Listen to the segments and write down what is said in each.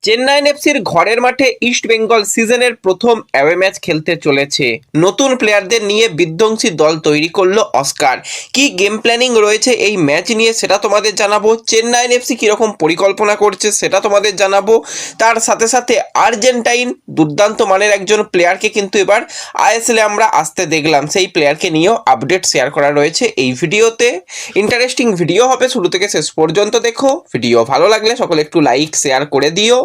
চেন্নাই এফসির ঘরের মাঠে ইস্ট বেঙ্গল সিজনের প্রথম অ্যাওয়ে ম্যাচ খেলতে চলেছে। নতুন প্লেয়ারদের নিয়ে বিধ্বংসী দল তৈরি করলো অস্কার। কি গেম প্ল্যানিং রয়েছে এই ম্যাচ নিয়ে সেটা তোমাদের জানাবো। চেন্নাই এফসি কীরকম পরিকল্পনা করছে সেটা তোমাদের জানাবো। তার সাথে সাথে আর্জেন্টাইন দুর্দান্ত মানের একজন প্লেয়ারকে কিন্তু এবার আইএসএলে আমরা আসতে দেখলাম, সেই প্লেয়ারকে নিয়েও আপডেট শেয়ার করা রয়েছে এই ভিডিওতে। ইন্টারেস্টিং ভিডিও হবে, শুরু থেকে শেষ পর্যন্ত দেখো। ভিডিও ভালো লাগলে সকলে একটু লাইক শেয়ার করে দিও।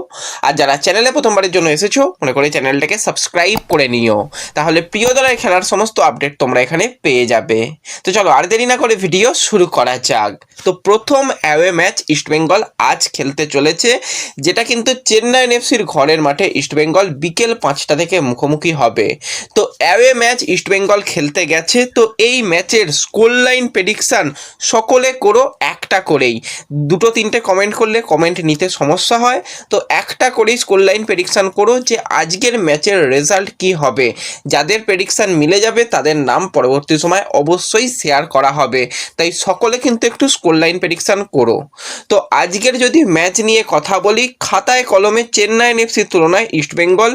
আর যারা চ্যানেলে প্রথমবারের জন্য এসেছো মনে করে চ্যানেলটাকে সাবস্ক্রাইব করে নিও, তাহলে প্রিয় দলের খেলার সমস্ত আপডেট তোমরা এখানে পেয়ে যাবে। তো চলো আর দেরি না করে ভিডিও শুরু করা যাক। তো প্রথম অ্যাওয়ে ম্যাচ ইস্টবেঙ্গল আজ খেলতে চলেছে, যেটা কিন্তু চেন্নাই এফসির ঘরের মাঠে ইস্টবেঙ্গল বিকেল 5টা থেকে মুখোমুখি হবে। তো অ্যাওয়ে ম্যাচ ইস্টবেঙ্গল খেলতে গেছে, তো এই ম্যাচের স্কোর লাইন প্রেডিকশান সকলে করো একটা করেই। দুটো তিনটে কমেন্ট করলে কমেন্ট নিতে সমস্যা হয়, তো একটা করেই স্কোর লাইন প্রেডিকশান করো যে আজকের ম্যাচের রেজাল্ট কি হবে। যাদের প্রেডিকশান মিলে যাবে তাদের নাম পরবর্তী সময় অবশ্যই শেয়ার করা হবে, তাই সকলে কিন্তু একটু স্কোর লাইন প্রেডিকশান করো। তো আজকের যদি ম্যাচ নিয়ে কথা বলি, খাতায় কলমে চেন্নাই এফসির তুলনায় ইস্টবেঙ্গল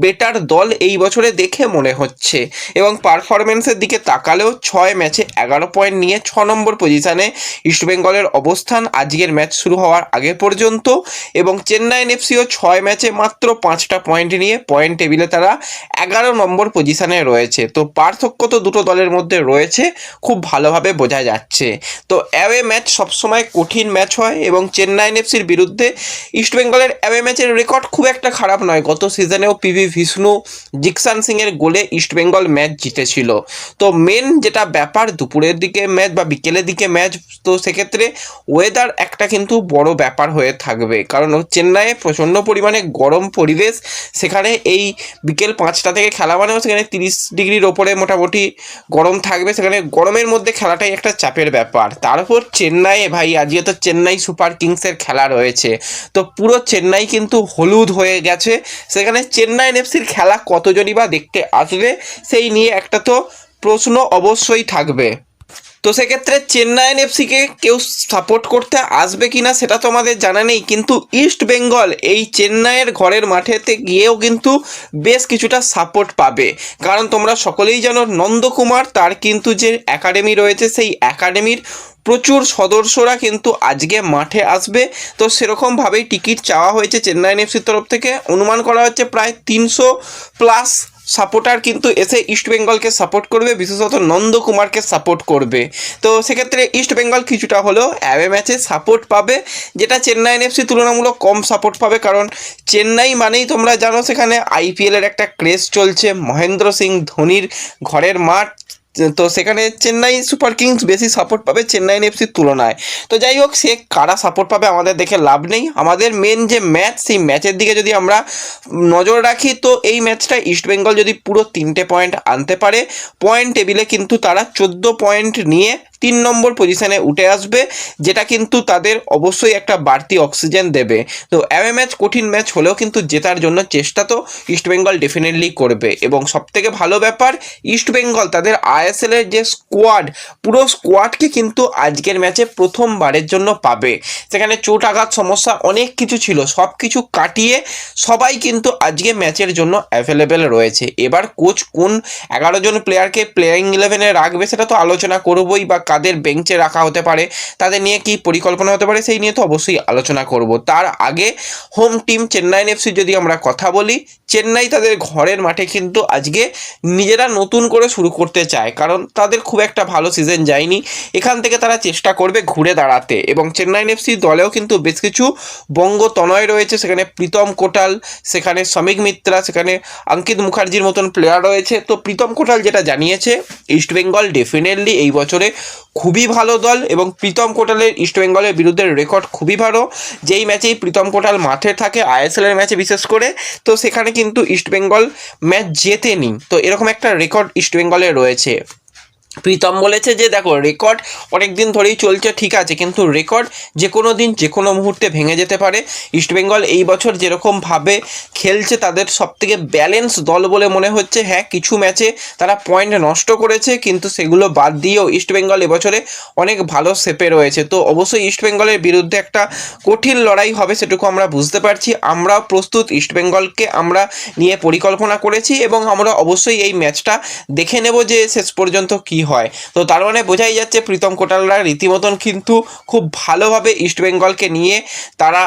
বেটার দল এই বছরে দেখে মনে হচ্ছে, এবং পারফরমেন্সের দিকে তাকালেও 6 ম্যাচে 11 পয়েন্ট নিয়ে 6 নম্বর পজিশানে ইস্টবেঙ্গলের অবস্থান আজকের ম্যাচ শুরু হওয়ার আগে পর্যন্ত। এবং চেন্নাই এফসিও 6 ম্যাচে মাত্র 5টা পয়েন্ট নিয়ে পয়েন্ট টেবিলে তারা 11 নম্বর পজিশানে রয়েছে। তো পার্থক্য তো দুটো দলের মধ্যে রয়েছে, খুব ভালোভাবে বোঝা যাচ্ছে। তো অ্যাওয়ে ম্যাচ সবসময় কঠিন ম্যাচ হয়, এবং চেন্নাই এফসির বিরুদ্ধে ইস্টবেঙ্গলের অ্যাওয়ে ম্যাচের রেকর্ড খুব একটা খারাপ নয়। গত সিজনেও পিভি বিষ্ণু, জিকসান সিংয়ের গোলে ইস্টবেঙ্গল ম্যাচ জিতেছিল। তো মেন যেটা ব্যাপার, দুপুরের দিকে ম্যাচ বা বিকেলের দিকে ম্যাচ, তো সেক্ষেত্রে ওয়েদার একটা কিন্তু বড় ব্যাপার হয়ে থাকবে, কারণ চেন্নাইয়ে প্রচণ্ড পরিমাণে গরম পরিবেশ। সেখানে এই বিকেল 5টা থেকে খেলা মানেও সেখানে 30 ডিগ্রির ওপরে মোটামুটি গরম থাকবে। সেখানে গরমের মধ্যে খেলাটাই একটা চাপের ব্যাপার। তারপর চেন্নাইয়ে ভাই আজকে তো চেন্নাই সুপার কিংসের খেলা রয়েছে, তো পুরো চেন্নাই কিন্তু হলুদ হয়ে গেছে। সেখানে চেন্নাই এফসির খেলা কতজনই বা দেখতে আসবে সেই নিয়ে একটা তো প্রশ্ন অবশ্যই থাকবে। তো সেক্ষেত্রে চেন্নাই এফসিকে কেউ সাপোর্ট করতে আসবে কি না সেটা তো আমাদের জানা নেই, কিন্তু ইস্ট বেঙ্গল এই চেন্নাইয়ের ঘরের মাঠেতে গিয়েও কিন্তু বেশ কিছুটা সাপোর্ট পাবে। কারণ তোমরা সকলেই জানো নন্দকুমার তার কিন্তু যে একাডেমি রয়েছে, সেই একাডেমির প্রচুর সদস্যরা কিন্তু আজকে মাঠে আসবে। তো সেরকমভাবেই টিকিট চাওয়া হয়েছে চেন্নাই এফসির তরফ থেকে। অনুমান করা হচ্ছে প্রায় 300+ সাপোর্টার কিন্তু এসে ইস্টবেঙ্গলকে সাপোর্ট করবে, বিশেষত নন্দকুমারকে সাপোর্ট করবে। তো সেক্ষেত্রে ইস্টবেঙ্গল কিছুটা হলেও অ্যাওয়ে ম্যাচে সাপোর্ট পাবে, যেটা চেন্নাই এফসি তুলনামূলক কম সাপোর্ট পাবে। কারণ চেন্নাই মানেই তোমরা জানো সেখানে আইপিএলের একটা ক্রেজ চলছে, মহেন্দ্র সিং ধোনির ঘরের মাঠ। তো সেখানে চেন্নাই সুপার কিংস বেশি সাপোর্ট পাবে চেন্নাই এফসির তুলনায়। তো যাই হোক, সে কারা সাপোর্ট পাবে আমাদের দেখে লাভ নেই। আমাদের মেন যে ম্যাচ, সেই ম্যাচের দিকে যদি আমরা নজর রাখি, তো এই ম্যাচটা ইস্টবেঙ্গল যদি পুরো 3টে পয়েন্ট আনতে পারে, পয়েন্ট টেবিলে কিন্তু তারা 14 পয়েন্ট নিয়ে 3 নম্বর পজিশানে উঠে আসবে, যেটা কিন্তু তাদের অবশ্যই একটা বাড়তি অক্সিজেন দেবে। তো অ্যাওয়ে ম্যাচ কঠিন ম্যাচ হলেও কিন্তু জেতার জন্য চেষ্টা তো ইস্টবেঙ্গল ডেফিনেটলি করবে। এবং সবথেকে ভালো ব্যাপার, ইস্টবেঙ্গল তাদের আইএসএলের যে স্কোয়াড, পুরো স্কোয়াডকে কিন্তু আজকের ম্যাচে প্রথমবারের জন্য পাবে। সেখানে চোট আঘাত সমস্যা অনেক কিছু ছিল, সব কিছু কাটিয়ে সবাই কিন্তু আজকে ম্যাচের জন্য অ্যাভেলেবেল রয়েছে। এবার কোচ কোন 11 জন প্লেয়ারকে প্লেয়িং 11-এ রাখবে সেটা তো আলোচনা করবই, বা কাদের বেঞ্চে রাখা হতে পারে, তাদের নিয়ে কি পরিকল্পনা হতে পারে সেই নিয়ে তো অবশ্যই আলোচনা করব। তার আগে হোম টিম চেন্নাই এফসি যদি আমরা কথা বলি, চেন্নাই তাদের ঘরের মাঠে কিন্তু আজকে নিজেরা নতুন করে শুরু করতে চায়, কারণ তাদের খুব একটা ভালো সিজন যায়নি। এখান থেকে তারা চেষ্টা করবে ঘুরে দাঁড়াতে। এবং চেন্নাই এফসি দলেও কিন্তু বেশ কিছু বঙ্গ তনয় রয়েছে, সেখানে প্রীতম কোটাল, সেখানে শ্রমিক মিত্রা, সেখানে অঙ্কিত মুখার্জির মতন প্লেয়ার রয়েছে। তো প্রীতম কোটাল যেটা জানিয়েছে, ইস্টবেঙ্গল ডেফিনেটলি এই বছরে খুবই ভালো দল, এবং প্রীতম কোটালের ইস্টবেঙ্গলের বিরুদ্ধে রেকর্ড খুবই ভালো। যেই ম্যাচেই প্রীতম কোটাল মাঠে থাকে, আইএসএলের ম্যাচে বিশেষ করে, তো সেখানে কিন্তু ইস্টবেঙ্গল ম্যাচ জেতেনি। তো এরকম একটা রেকর্ড ইস্টবেঙ্গলের রয়েছে। প্রীতম বলেছে যে দেখো রেকর্ড অনেক দিন ধরেই চলছে, ঠিক আছে, কিন্তু রেকর্ড যে কোনো দিন যে কোনো মুহূর্তে ভেঙে যেতে পারে। ইস্টবেঙ্গল এই বছর যেরকমভাবে খেলছে তাদের সবথেকে ব্যালেন্স দল বলে মনে হচ্ছে। হ্যাঁ, কিছু ম্যাচে তারা পয়েন্ট নষ্ট করেছে, কিন্তু সেগুলো বাদ দিয়েও ইস্টবেঙ্গল এবছরে অনেক ভালো শেপে রয়েছে। তো অবশ্যই ইস্টবেঙ্গলের বিরুদ্ধে একটা কঠিন লড়াই হবে, সেটুকু আমরা বুঝতে পারছি। আমরাও প্রস্তুত, ইস্টবেঙ্গলকে আমরা নিয়ে পরিকল্পনা করেছি এবং আমরা অবশ্যই এই ম্যাচটা দেখে নেব যে শেষ পর্যন্ত কি হয়। তো তার মানে বোঝাই যাচ্ছে প্রীতম কোটালরা রীতিমতন কিন্তু খুব ভালোভাবে ইস্টবেঙ্গলকে নিয়ে তারা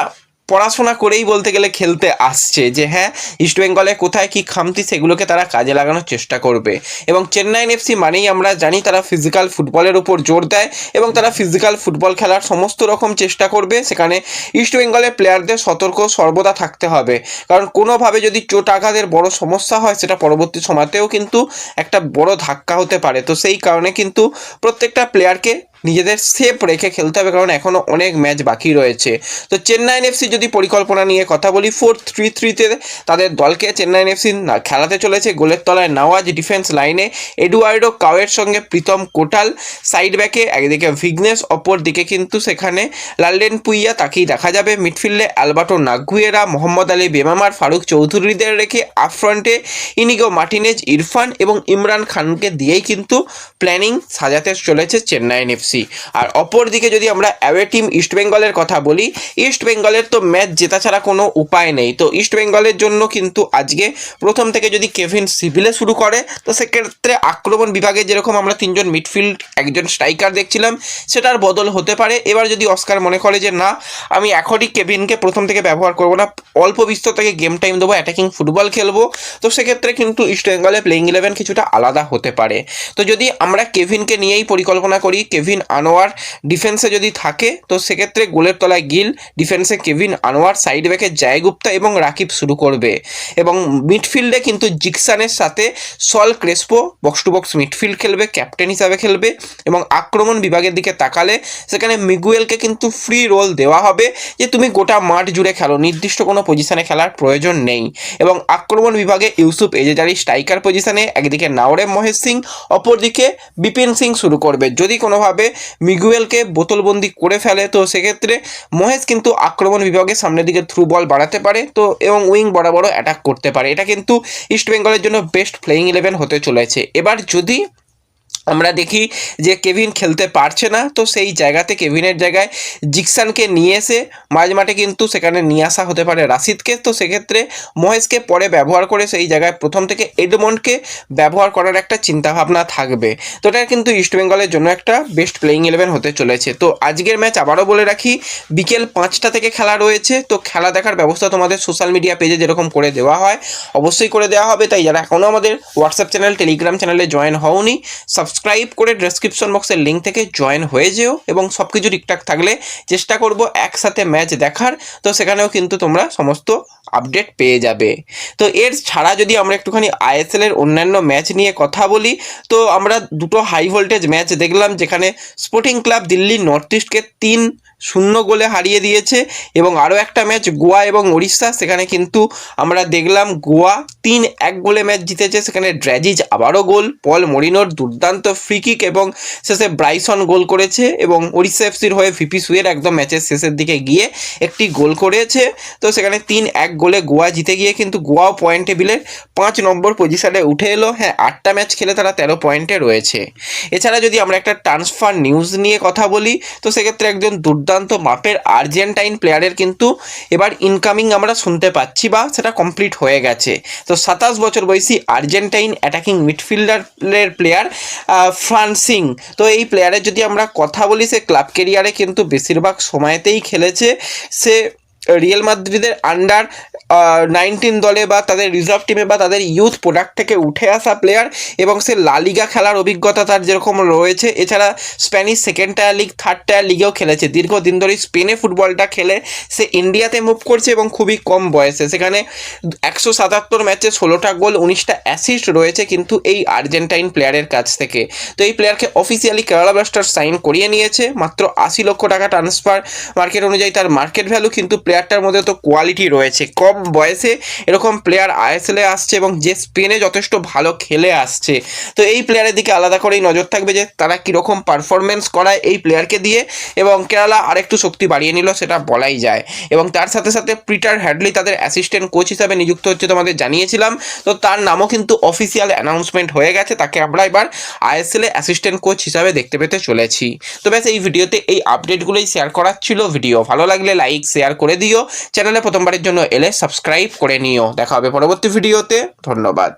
পড়াশোনা করেই বলতে গেলে খেলতে আসছে, যে হ্যাঁ ইস্টবেঙ্গলে কোথায় কী খামতি সেগুলোকে তারা কাজে লাগানোর চেষ্টা করবে। এবং চেন্নাইন এফসি মানেই আমরা জানি তারা ফিজিক্যাল ফুটবলের উপর জোর দেয় এবং তারা ফিজিক্যাল ফুটবল খেলার সমস্ত রকম চেষ্টা করবে। সেখানে ইস্টবেঙ্গলের প্লেয়ারদের সতর্ক সর্বদা থাকতে হবে, কারণ কোনোভাবে যদি চোট আঘাতের বড় সমস্যা হয় সেটা পরবর্তী সময়তেও কিন্তু একটা বড় ধাক্কা হতে পারে। তো সেই কারণে কিন্তু প্রত্যেকটা প্লেয়ারকে নিজেদের সেফ রেখে খেলতে হবে, কারণ এখনও অনেক ম্যাচ বাকি রয়েছে। তো চেন্নাইন এফসি যদি পরিকল্পনা নিয়ে কথা বলি, 4-3-3-তে তাদের দলকে চেন্নাইন এফসি খেলাতে চলেছে। গোলের তলায় নওয়াজ, ডিফেন্স লাইনে এডুয়ার্ডো কাওয়ের সঙ্গে প্রীতম কোটাল, সাইড ব্যাকে একদিকে ভিগনেস, অপর দিকে কিন্তু সেখানে লালডেন পুইয়া তাকেই দেখা যাবে। মিডফিল্ডে অ্যালবার্টো নাগুয়েরা, মোহাম্মদ আলী বেমামার, ফারুক চৌধুরীদের রেখে আপফ্রন্টে ইনিগো মার্টিনেজ, ইরফান এবং ইমরান খানকে দিয়েই কিন্তু প্ল্যানিং সাজাতে চলেছে চেন্নাইন এফসি। আর অপর দিকে যদি আমরা অ্যাওয়ে টিম ইস্টবেঙ্গলের কথা বলি, ইস্টবেঙ্গলের তো ম্যাচ জেতা ছাড়া কোনো উপায় নেই। তো ইস্টবেঙ্গলের জন্য কিন্তু আজকে প্রথম থেকে যদি কেভিন সিভিলে শুরু করে, তো সেক্ষেত্রে আক্রমণ বিভাগে যেরকম আমরা 3জন মিডফিল্ড, 1জন স্ট্রাইকার দেখছিলাম, সেটার বদল হতে পারে। এবার যদি অস্কার মনে করে যে না, আমি এখনই কেভিনকে প্রথম থেকে ব্যবহার করব না, অল্প বিস্তর থেকে গেম টাইম দেবো, অ্যাটাকিং ফুটবল খেলবো, তো সেক্ষেত্রে কিন্তু ইস্টবেঙ্গলের প্লেইং 11 কিছুটা আলাদা হতে পারে। তো যদি আমরা কেভিনকে নিয়েই পরিকল্পনা করি, কেভিন আনোয়ার ডিফেন্সে যদি থাকে, তো সেক্ষেত্রে গোলের তলায় গিল, ডিফেন্সে কেভিন আনোয়ার, সাইড ব্যাকে জয়গুপ্তা এবং রাকিব শুরু করবে। এবং মিডফিল্ডে কিন্তু জিকসানের সাথে Saul Crespo box to box midfield খেলবে, ক্যাপ্টেন হিসাবে খেলবে। এবং আক্রমণ বিভাগের দিকে তাকালে সেখানে মিগুয়েলকে কিন্তু ফ্রি রোল দেওয়া হবে, যে তুমি গোটা মাঠ জুড়ে খেলো, নির্দিষ্ট কোনো পজিশনে খেলার প্রয়োজন নেই। এবং আক্রমণ বিভাগে ইউসুফ এজেজারি স্ট্রাইকার পজিশনে, একদিকে নাওরেম মহেশ সিং, অপরদিকে বিপিন সিং শুরু করবে। যদি কোনোভাবে মিগুয়েলকে বোতলবন্দি করে ফেলে, তো সেক্ষেত্রে মহেশ কিন্তু আক্রমণ বিভাগের সামনের দিকে থ্রু বল বাড়াতে পারে, তো এবং উইং বরাবরও অ্যাটাক করতে পারে। এটা কিন্তু ইস্টবেঙ্গলের জন্য বেস্ট প্লেইং 11 হতে চলেছে। এবার যদি আমরা দেখি যে কেভিন খেলতে পারছে না, তো সেই জায়গাতে কেভিনের জায়গায় জিকসানকে নিয়ে এসে মাঝ মাঠে কিন্তু সেখানে নিয়ে আসা হতে পারে রাশিদকে। তো সেক্ষেত্রে মহেশকে পরে ব্যবহার করে সেই জায়গায় প্রথম থেকে এডমন্ডকে ব্যবহার করার একটা চিন্তাভাবনা থাকবে। তো এটা কিন্তু ইস্টবেঙ্গলের জন্য একটা বেস্ট প্লেইং 11 হতে চলেছে। তো আজকের ম্যাচ আবারও বলে রাখি, বিকেল 5টা থেকে খেলা রয়েছে। তো খেলা দেখার ব্যবস্থা তোমাদের সোশ্যাল মিডিয়া পেজে যেরকম করে দেওয়া হয় অবশ্যই করে দেওয়া হবে। তাই যারা এখনও আমাদের হোয়াটসঅ্যাপ চ্যানেল, টেলিগ্রাম চ্যানেলে জয়েন হওনি, সাবস্ক্রাইব করে ডেসক্রিপশন বক্সের লিঙ্ক থেকে জয়েন হয়ে যেও। এবং সব কিছু ঠিকঠাক থাকলে চেষ্টা করব একসাথে ম্যাচ দেখার, তো সেখানেও কিন্তু তোমরা সমস্ত আপডেট পেয়ে যাবে। তো এর ছাড়া যদি আমরা একটুখানি আইএসএলের অন্যান্য ম্যাচ নিয়ে কথা বলি, তো আমরা দুটো হাই ভোল্টেজ ম্যাচ দেখলাম, যেখানে স্পোর্টিং ক্লাব দিল্লি নর্থ ইস্টকে 3-0 গোলে হারিয়ে দিয়েছে। এবং আরও একটা ম্যাচ গোয়া এবং উড়িষ্যা, সেখানে কিন্তু আমরা দেখলাম গোয়া 3-1 গোলে ম্যাচ জিতেছে। সেখানে ড্র্যাজিজ আবারও গোল, পল মরিনোর দুর্দান্ত ফ্রি কিক এবং শেষে ব্রাইসন গোল করেছে। এবং উড়িষ্যা এফসির হয়ে ভিপি সুয়ের একদম ম্যাচের শেষের দিকে গিয়ে একটি গোল করেছে। তো সেখানে 3-1 গোলে গোয়া জিতে গিয়ে কিন্তু গোয়াও পয়েন্ট টেবিলের 5 নম্বর পজিশনে উঠে এলো। হ্যাঁ, 8টা ম্যাচ খেলে তারা 13 পয়েন্টে রয়েছে। এছাড়া যদি আমরা একটা ট্রান্সফার নিউজ নিয়ে কথা বলি, তো সেক্ষেত্রে একজন দুর্দান্ত মাপের আর্জেন্টাইন প্লেয়ারের কিন্তু এবার ইনকামিং আমরা শুনতে পাচ্ছি, বা সেটা কমপ্লিট হয়ে গেছে। তো 27 বছর বয়সী আর্জেন্টাইন অ্যাটাকিং মিডফিল্ডারের প্লেয়ার ফ্রান্সিং। তো এই প্লেয়ারের যদি আমরা কথা বলি, সে ক্লাব কেরিয়ারে কিন্তু বেশিরভাগ সময়তেই খেলেছে। সে রিয়াল মাদ্রিদের আন্ডার 19 দলে বা তাদের রিজার্ভ টিমে বা তাদের ইউথ প্রোডাক্ট থেকে উঠে আসা প্লেয়ার। এবং সে লা লিগা খেলার অভিজ্ঞতা তার যেরকম রয়েছে, এছাড়া Spanish second tier league, third tier লিগেও খেলেছে। দীর্ঘদিন ধরে স্পেনে ফুটবলটা খেলে সে ইন্ডিয়াতে মুভ করছে এবং খুবই কম বয়সে। সেখানে 177 ম্যাচে 16টা গোল, 19টা অ্যাসিস্ট রয়েছে কিন্তু এই আর্জেন্টাইন প্লেয়ারের কাছ থেকে। তো এই প্লেয়ারকে অফিসিয়ালি কেরালা ব্লাস্টার্স সাইন করিয়ে নিয়েছে মাত্র 80 লক্ষ টাকা ট্রান্সফার মার্কেট অনুযায়ী তার মার্কেট ভ্যালু, কিন্তু প্লেয়ারটার মধ্যে তো কোয়ালিটি রয়েছে। কম বয়সে এরকম প্লেয়ার আইএসএলে আসছে এবং যে স্পেনে যথেষ্ট ভালো খেলে আসছে, তো এই প্লেয়ারের দিকে আলাদা করেই নজর থাকবে যে তারা কীরকম পারফরমেন্স করায় এই প্লেয়ারকে দিয়ে, এবং কেরালা আরেকটু শক্তি বাড়িয়ে নিল সেটা বলাই যায়। এবং তার সাথে সাথে পিটার হ্যাডলি তাদের অ্যাসিস্ট্যান্ট কোচ হিসাবে নিযুক্ত হচ্ছে, তোমাদের জানিয়েছিলাম। তো তার নামও কিন্তু অফিসিয়াল অ্যানাউন্সমেন্ট হয়ে গেছে, তাকে আমরা এবার আইএসএলে অ্যাসিস্ট্যান্ট কোচ হিসাবে দেখতে পেতে চলেছি। তো ব্যাস এই ভিডিওতে এই আপডেটগুলোই শেয়ার করার ছিল। ভিডিও ভালো লাগলে লাইক শেয়ার করে দিও, চ্যানেলে প্রথমবারের জন্য এলে সাবস্ক্রাইব করে নিও। দেখা হবে পরবর্তী ভিডিওতে, ধন্যবাদ।